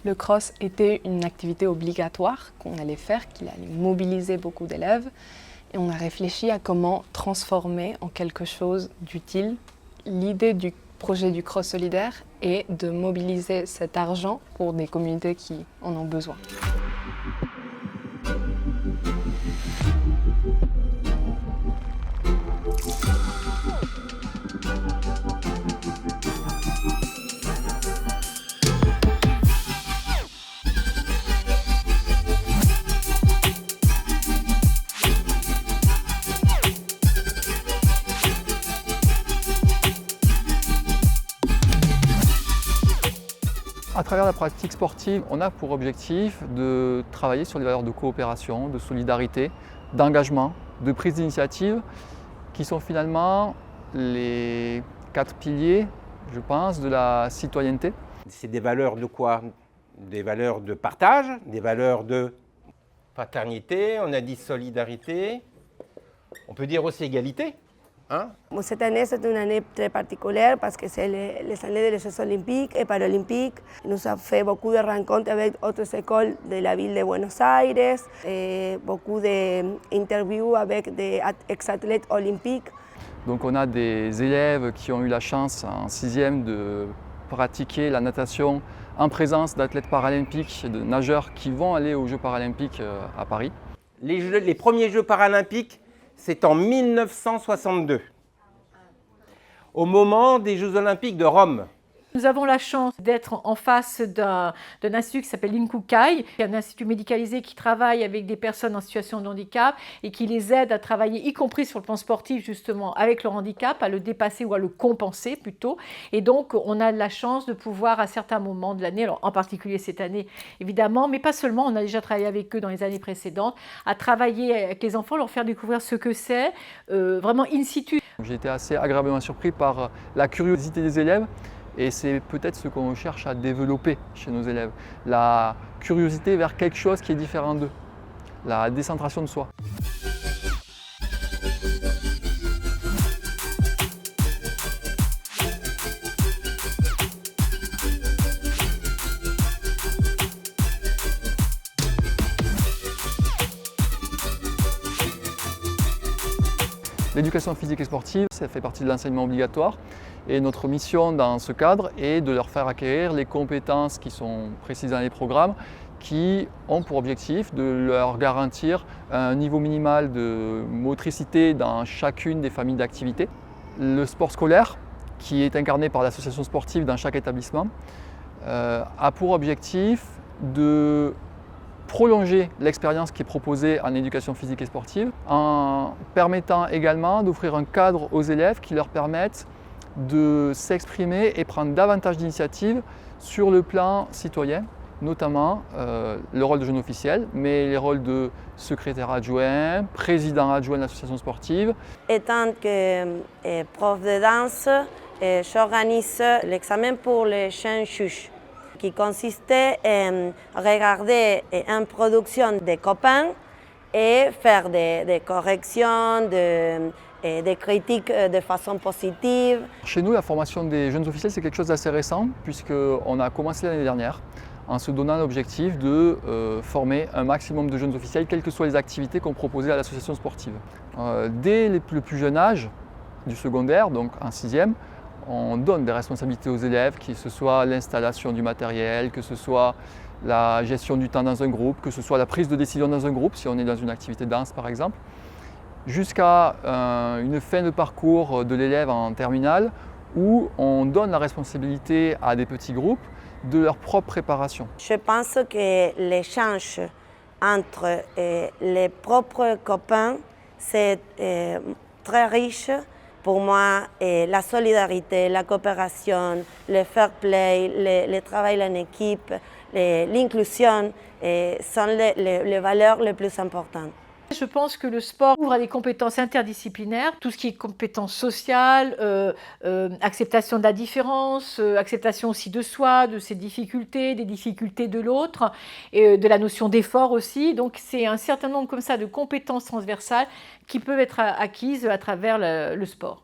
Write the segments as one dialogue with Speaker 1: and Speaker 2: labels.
Speaker 1: Le cross était une activité obligatoire qu'on allait faire, qui allait mobiliser beaucoup d'élèves. Et on a réfléchi à comment transformer en quelque chose d'utile. L'idée du projet du cross solidaire est de mobiliser cet argent pour des communautés qui en ont besoin.
Speaker 2: À travers la pratique sportive, on a pour objectif de travailler sur les valeurs de coopération, de solidarité, d'engagement, de prise d'initiative, qui sont finalement les 4 piliers, je pense, de la citoyenneté.
Speaker 3: C'est des valeurs de quoi? Des valeurs de partage, des valeurs de fraternité, on a dit solidarité, on peut dire aussi égalité. Hein?
Speaker 4: Cette année, c'est une année très particulière parce que c'est les années des Jeux olympiques et paralympiques. Nous avons fait beaucoup de rencontres avec d'autres écoles de la ville de Buenos Aires, et beaucoup d'interviews avec des ex-athlètes olympiques.
Speaker 2: Donc on a des élèves qui ont eu la chance en 6e de pratiquer la natation en présence d'athlètes paralympiques, de nageurs qui vont aller aux Jeux paralympiques à Paris.
Speaker 3: Les premiers Jeux paralympiques, c'est en 1962, au moment des Jeux olympiques de Rome.
Speaker 5: Nous avons la chance d'être en face d'un institut qui s'appelle l'INCUCAI, un institut médicalisé qui travaille avec des personnes en situation de handicap et qui les aide à travailler, y compris sur le plan sportif justement, avec leur handicap, à le dépasser ou à le compenser plutôt. Et donc on a la chance de pouvoir à certains moments de l'année, alors en particulier cette année évidemment, mais pas seulement, on a déjà travaillé avec eux dans les années précédentes, à travailler avec les enfants, leur faire découvrir ce que c'est, vraiment in situ.
Speaker 2: J'ai été assez agréablement surpris par la curiosité des élèves. Et c'est peut-être ce qu'on cherche à développer chez nos élèves, la curiosité vers quelque chose qui est différent d'eux, la décentration de soi. L'éducation physique et sportive, ça fait partie de l'enseignement obligatoire et notre mission dans ce cadre est de leur faire acquérir les compétences qui sont précises dans les programmes qui ont pour objectif de leur garantir un niveau minimal de motricité dans chacune des familles d'activités. Le sport scolaire, qui est incarné par l'association sportive dans chaque établissement, a pour objectif de prolonger l'expérience qui est proposée en éducation physique et sportive en permettant également d'offrir un cadre aux élèves qui leur permettent de s'exprimer et prendre davantage d'initiatives sur le plan citoyen, notamment le rôle de jeune officiel, mais les rôles de secrétaire adjoint, président adjoint de l'association sportive.
Speaker 4: Étant que prof de danse, j'organise l'examen pour les jeunes juges, qui consistait en regarder une production de copains et faire des corrections, des critiques de façon positive.
Speaker 2: Chez nous, la formation des jeunes officiels, c'est quelque chose d'assez récent, puisqu'on a commencé l'année dernière en se donnant l'objectif de former un maximum de jeunes officiels, quelles que soient les activités qu'on proposait à l'association sportive. Dès le plus jeune âge du secondaire, donc en 6e, on donne des responsabilités aux élèves, que ce soit l'installation du matériel, que ce soit la gestion du temps dans un groupe, que ce soit la prise de décision dans un groupe, si on est dans une activité de danse par exemple, jusqu'à une fin de parcours de l'élève en terminale où on donne la responsabilité à des petits groupes de leur propre préparation.
Speaker 4: Je pense que l'échange entre les propres copains, c'est très riche. Pour moi, la solidarité, la coopération, le fair play, le travail en équipe, l'inclusion sont les valeurs les plus importantes.
Speaker 5: Je pense que le sport ouvre à des compétences interdisciplinaires, tout ce qui est compétences sociales, acceptation de la différence, acceptation aussi de soi, de ses difficultés, des difficultés de l'autre, et de la notion d'effort aussi. Donc c'est un certain nombre comme ça de compétences transversales qui peuvent être acquises à travers le sport.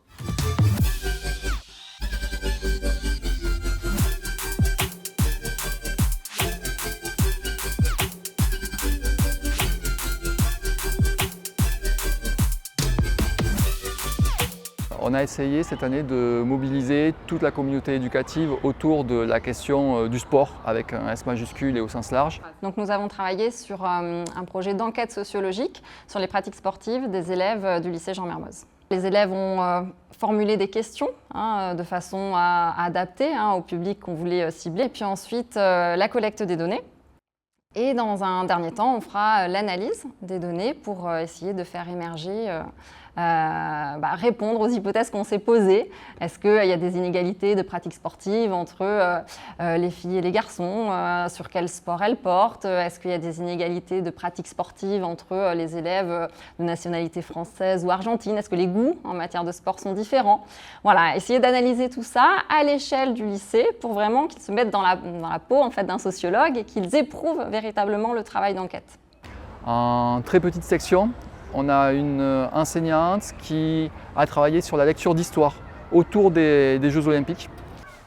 Speaker 2: On a essayé cette année de mobiliser toute la communauté éducative autour de la question du sport, avec un S majuscule et au sens large.
Speaker 6: Donc nous avons travaillé sur un projet d'enquête sociologique sur les pratiques sportives des élèves du lycée Jean Mermoz. Les élèves ont formulé des questions de façon à adapter au public qu'on voulait cibler. Et puis ensuite, la collecte des données. Et dans un dernier temps, on fera l'analyse des données pour essayer de faire émerger, répondre aux hypothèses qu'on s'est posées. Est-ce qu'il y a des inégalités de pratiques sportives entre les filles et les garçons? Sur quel sport elles portent? Est-ce qu'il y a des inégalités de pratiques sportives entre les élèves de nationalité française ou argentine? Est-ce que les goûts en matière de sport sont différents? Voilà, essayer d'analyser tout ça à l'échelle du lycée pour vraiment qu'ils se mettent dans la peau en fait, d'un sociologue et qu'ils éprouvent véritablement le travail d'enquête.
Speaker 2: En très petite section, on a une enseignante qui a travaillé sur la lecture d'histoire autour des Jeux Olympiques.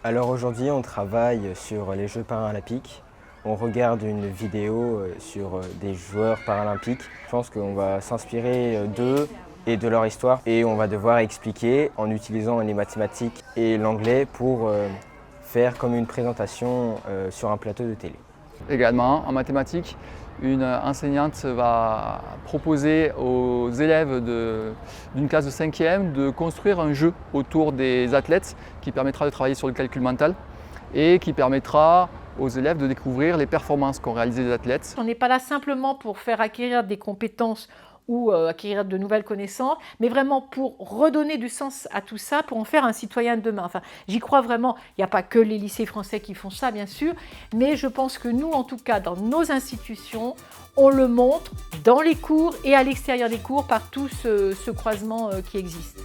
Speaker 7: Alors aujourd'hui, on travaille sur les Jeux paralympiques. On regarde une vidéo sur des joueurs paralympiques. Je pense qu'on va s'inspirer d'eux et de leur histoire et on va devoir expliquer en utilisant les mathématiques et l'anglais pour faire comme une présentation sur un plateau de télé.
Speaker 2: Également, en mathématiques, une enseignante va proposer aux élèves d'une classe de 5e de construire un jeu autour des athlètes qui permettra de travailler sur le calcul mental et qui permettra aux élèves de découvrir les performances qu'ont réalisées les athlètes.
Speaker 5: On n'est pas là simplement pour faire acquérir des compétences ou acquérir de nouvelles connaissances, mais vraiment pour redonner du sens à tout ça, pour en faire un citoyen de demain. Enfin, j'y crois vraiment, il n'y a pas que les lycées français qui font ça, bien sûr, mais je pense que nous, en tout cas, dans nos institutions, on le montre dans les cours et à l'extérieur des cours par tout ce croisement qui existe.